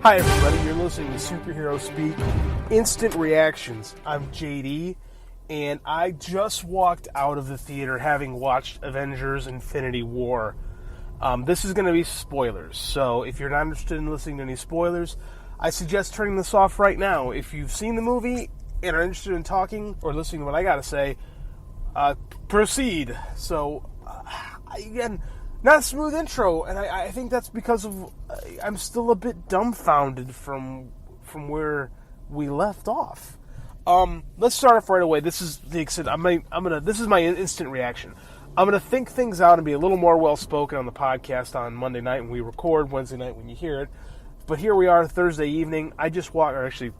Hi everybody, you're listening to Superhero Speak Instant Reactions. I'm JD, and I just walked out of the theater having watched Avengers Infinity War. This is going to be spoilers, so if you're not interested in listening to any spoilers, I suggest turning this off right now. If you've seen the movie and are interested in talking or listening to what I got to say, proceed. So, again, not a smooth intro, and I think that's because of I'm still a bit dumbfounded from where we left off. Let's start off right away. This is this is my instant reaction. I'm gonna think things out and be a little more well spoken on the podcast on Monday night when we record, Wednesday night when you hear it. But here we are, Thursday evening. I just walked, or actually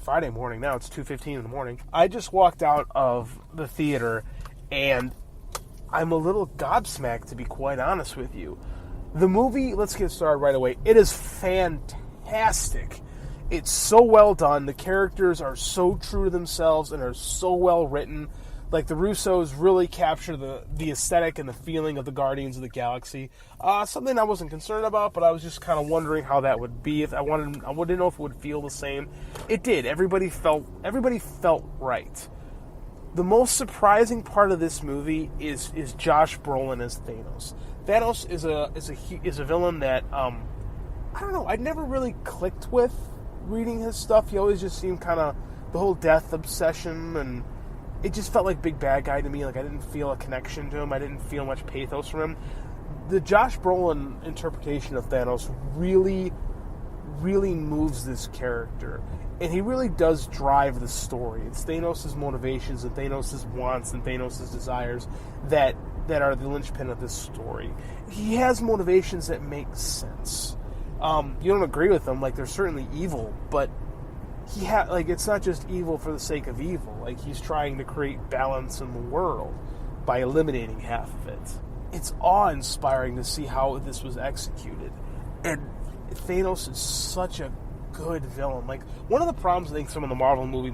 Friday morning now. It's 2:15 in the morning. I just walked out of the theater, and I'm a little gobsmacked, to be quite honest with you. The movie, let's get started right away. It is fantastic. It's so well done. The characters are so true to themselves and are so well written. Like, the Russos really capture the aesthetic and the feeling of the Guardians of the Galaxy. Something I wasn't concerned about, but I was just kind of wondering how that would be. I didn't know if it would feel the same. It did. Everybody felt right. The most surprising part of this movie is Josh Brolin as Thanos. Thanos is a villain that I don't know. I'd never really clicked with reading his stuff. He always just seemed kind of the whole death obsession, and it just felt like big bad guy to me. Like, I didn't feel a connection to him. I didn't feel much pathos from him. The Josh Brolin interpretation of Thanos really moves this character. And he really does drive the story. It's Thanos' motivations and Thanos' wants and Thanos' desires that are the linchpin of this story. He has motivations that make sense. You don't agree with them, like, they're certainly evil, but it's not just evil for the sake of evil. Like, he's trying to create balance in the world by eliminating half of it. It's awe-inspiring to see how this was executed. And Thanos is such a good villain. Like, one of the problems I think some of the Marvel movies,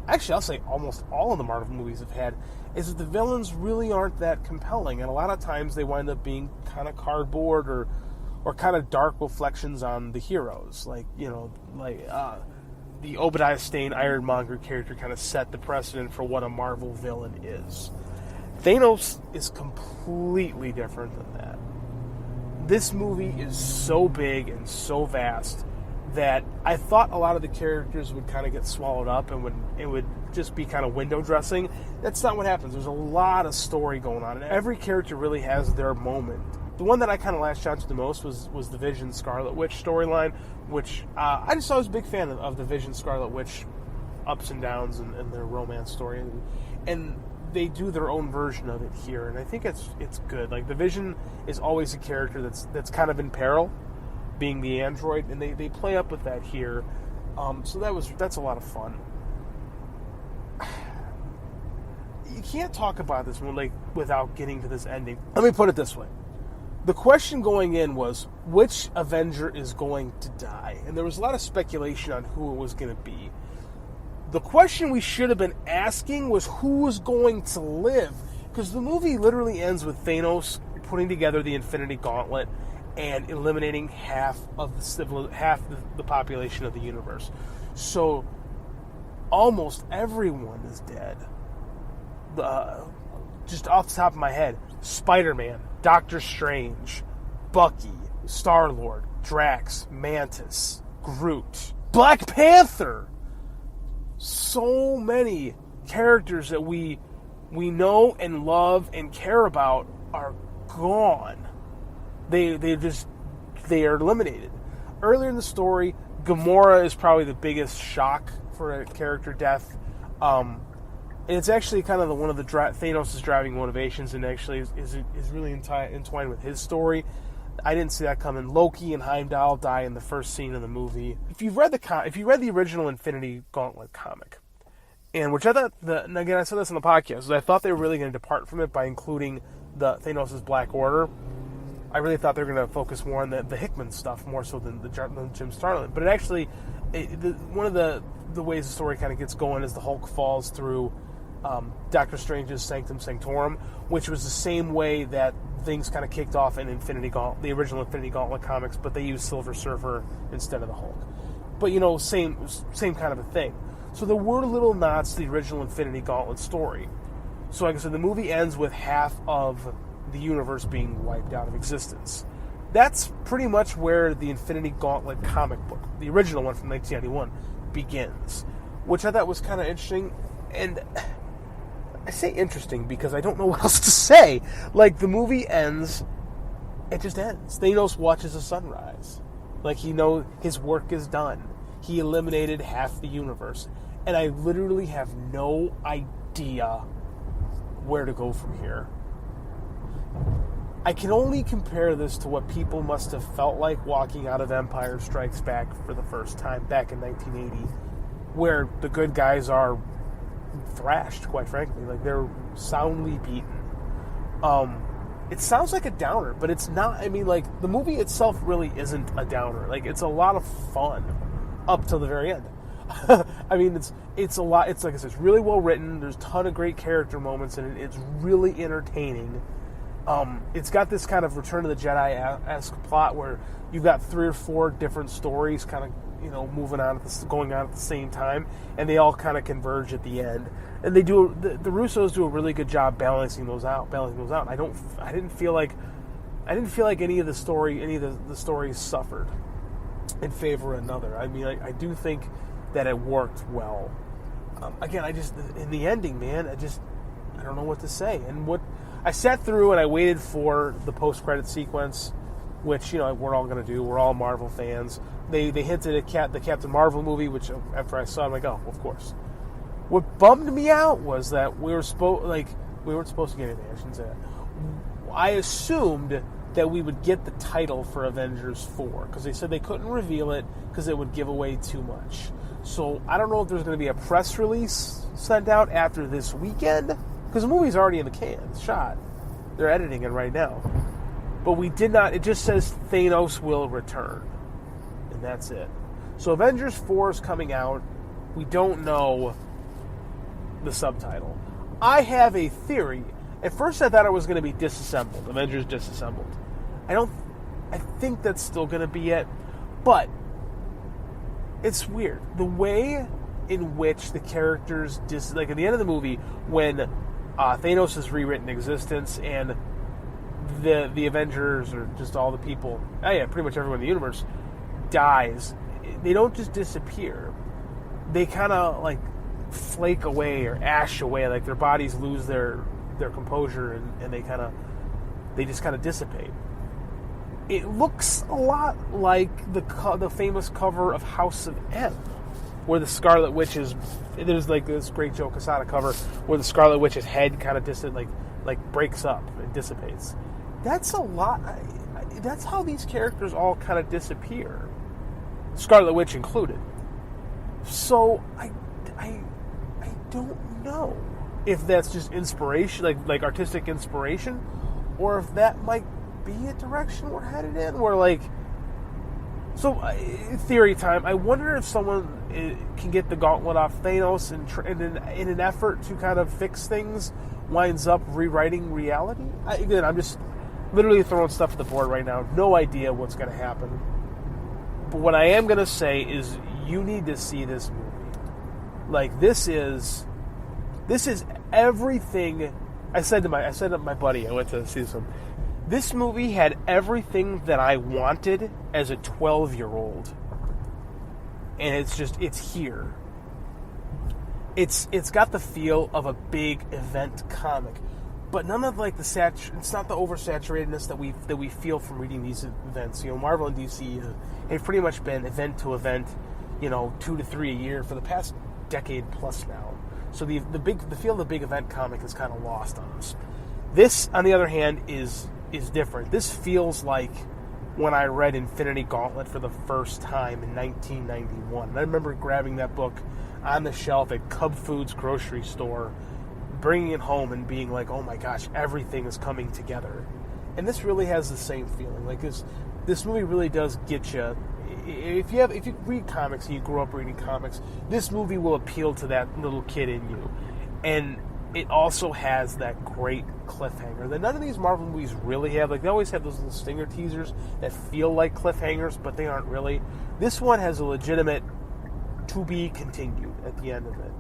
actually I'll say almost all of the Marvel movies have had, is that the villains really aren't that compelling, and a lot of times they wind up being kind of cardboard or kind of dark reflections on the heroes. Like, the Obadiah Stane Ironmonger character kind of set the precedent for what a Marvel villain is. Thanos is completely different than that. This movie is so big and so vast that I thought a lot of the characters would kind of get swallowed up and it would just be kind of window dressing. That's not what happens. There's a lot of story going on, and every character really has their moment. The one that I kind of latched onto the most was the Vision Scarlet Witch storyline, which I just was a big fan of the Vision Scarlet Witch ups and downs and their romance story, and they do their own version of it here, and I think it's good. Like, the Vision is always a character that's kind of in peril, being the android, and they play up with that here. So that's a lot of fun. You can't talk about this one without getting to this ending. Let me put it this way. The question going in was, which Avenger is going to die? And there was a lot of speculation on who it was going to be. The question we should have been asking was, who was going to live? Because the movie literally ends with Thanos putting together the Infinity Gauntlet and eliminating half the population of the universe. So almost everyone is dead. Just off the top of my head, Spider-Man, Doctor Strange, Bucky, Star-Lord, Drax, Mantis, Groot, Black Panther. So many characters that we know and love and care about are gone. They are eliminated. Earlier in the story, Gamora is probably the biggest shock for a character death. And it's actually kind of one of the Thanos' driving motivations, and actually is really entwined with his story. I didn't see that coming. Loki and Heimdall die in the first scene of the movie. If you read the original Infinity Gauntlet comic, and which I thought, and again I said this on the podcast, I thought they were really going to depart from it by including the Thanos' Black Order. I really thought they were going to focus more on the Hickman stuff more so than Jim Starlin. But it actually, one of the ways the story kind of gets going is the Hulk falls through Doctor Strange's Sanctum Sanctorum, which was the same way that things kind of kicked off in the original Infinity Gauntlet comics, but they used Silver Surfer instead of the Hulk. But, same kind of a thing. So there were little nods to the original Infinity Gauntlet story. So like I said, the movie ends with half of the universe being wiped out of existence. That's pretty much where the Infinity Gauntlet comic book, the original one from 1991, begins. Which I thought was kind of interesting. And I say interesting because I don't know what else to say. Like, the movie ends, it just ends. Thanos watches the sunrise. Like, he knows his work is done. He eliminated half the universe. And I literally have no idea where to go from here. I can only compare this to what people must have felt like walking out of Empire Strikes Back for the first time back in 1980, where the good guys are thrashed, quite frankly. Like, they're soundly beaten. It sounds like a downer, but it's not. I mean, like, the movie itself really isn't a downer. Like, it's a lot of fun up till the very end. I mean, it's a lot. It's like I said, it's really well written. There's a ton of great character moments, and it's really entertaining. It's got this kind of Return of the Jedi-esque plot where you've got 3 or 4 different stories kind of, moving on, going on at the same time, and they all kind of converge at the end. And they do, the Russos do a really good job balancing those out. I didn't feel like any of the stories suffered in favor of another. I mean, I do think that it worked well. Again, in the ending, man, I don't know what to say. And what I sat through and I waited for the post-credit sequence, which, we're all going to do. We're all Marvel fans. They hinted at the Captain Marvel movie, which after I saw it, I'm like, oh, of course. What bummed me out was that we weren't supposed to get anything. I shouldn't say that. I assumed that we would get the title for Avengers 4, because they said they couldn't reveal it because it would give away too much. So I don't know if there's going to be a press release sent out after this weekend, because the movie's already in the can. It's shot. They're editing it right now. But we did not. It just says Thanos will return. And that's it. So Avengers 4 is coming out. We don't know the subtitle. I have a theory. At first I thought it was going to be Disassembled. Avengers Disassembled. I think that's still going to be it. But it's weird. The way in which the characters, like at the end of the movie, when Thanos is rewritten existence and the Avengers, or just all the people, pretty much everyone in the universe, dies, they don't just disappear. They kind of like flake away or ash away, like their bodies lose their composure and they just kind of dissipate. It looks a lot like the famous cover of House of M, where the Scarlet Witch is. There's like this great Joe Quesada cover where the Scarlet Witch's head kind of like breaks up and dissipates. That's a lot. That's how these characters all kind of disappear, Scarlet Witch included. So I don't know if that's just inspiration, like artistic inspiration, or if that might be a direction we're headed in. Where theory time. I wonder if someone can get the gauntlet off Thanos and in an effort to kind of fix things, winds up rewriting reality. Again, I'm just literally throwing stuff at the board right now. No idea what's going to happen. But what I am going to say is you need to see this movie. Like, this is everything. I said to my buddy, I went to see this one. This movie had everything that I wanted as a 12-year-old. And it's here. It's got the feel of a big event comic, but none of like it's not the oversaturatedness that we feel from reading these events. Marvel and DC have pretty much been event to event, 2 to 3 a year for the past decade plus now. So the feel of the big event comic is kind of lost on us. This, on the other hand, is different. This feels like when I read Infinity Gauntlet for the first time in 1991. And I remember grabbing that book on the shelf at Cub Foods grocery store, bringing it home and being like, oh my gosh, everything is coming together. And this really has the same feeling. Like this movie really does get you. If you read comics and you grew up reading comics, this movie will appeal to that little kid in you. And it also has that great cliffhanger that none of these Marvel movies really have. Like, they always have those little stinger teasers that feel like cliffhangers, but they aren't really. This one has a legitimate to be continued at the end of it,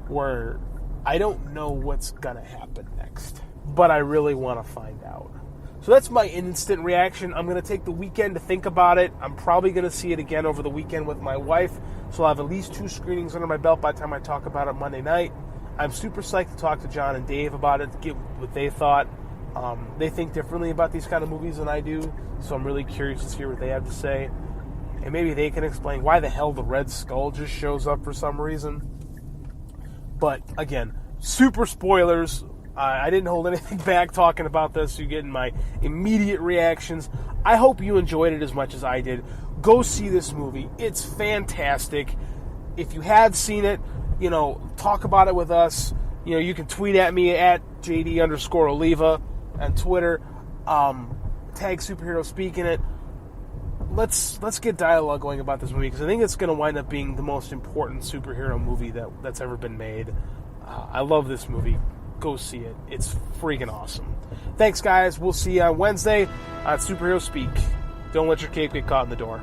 where I don't know what's gonna happen next, but I really want to find out. So that's my instant reaction. I'm going to take the weekend to think about it. I'm probably going to see it again over the weekend with my wife, so I'll have at least 2 screenings under my belt by the time I talk about it Monday night. I'm super psyched to talk to John and Dave about it, to get what they thought. They think differently about these kind of movies than I do, so I'm really curious to hear what they have to say. And maybe they can explain why the hell the Red Skull just shows up for some reason. But, again, super spoilers. I didn't hold anything back talking about this, so you're getting my immediate reactions. I hope you enjoyed it as much as I did. Go see this movie. It's fantastic. If you have seen it, talk about it with us. You can tweet at me at JD_Oliva on Twitter. Tag Superhero Speak in it. Let's get dialogue going about this movie, because I think it's going to wind up being the most important superhero movie that's ever been made. I love this movie. Go see it. It's freaking awesome. Thanks, guys. We'll see you on Wednesday on Superhero Speak. Don't let your cape get caught in the door.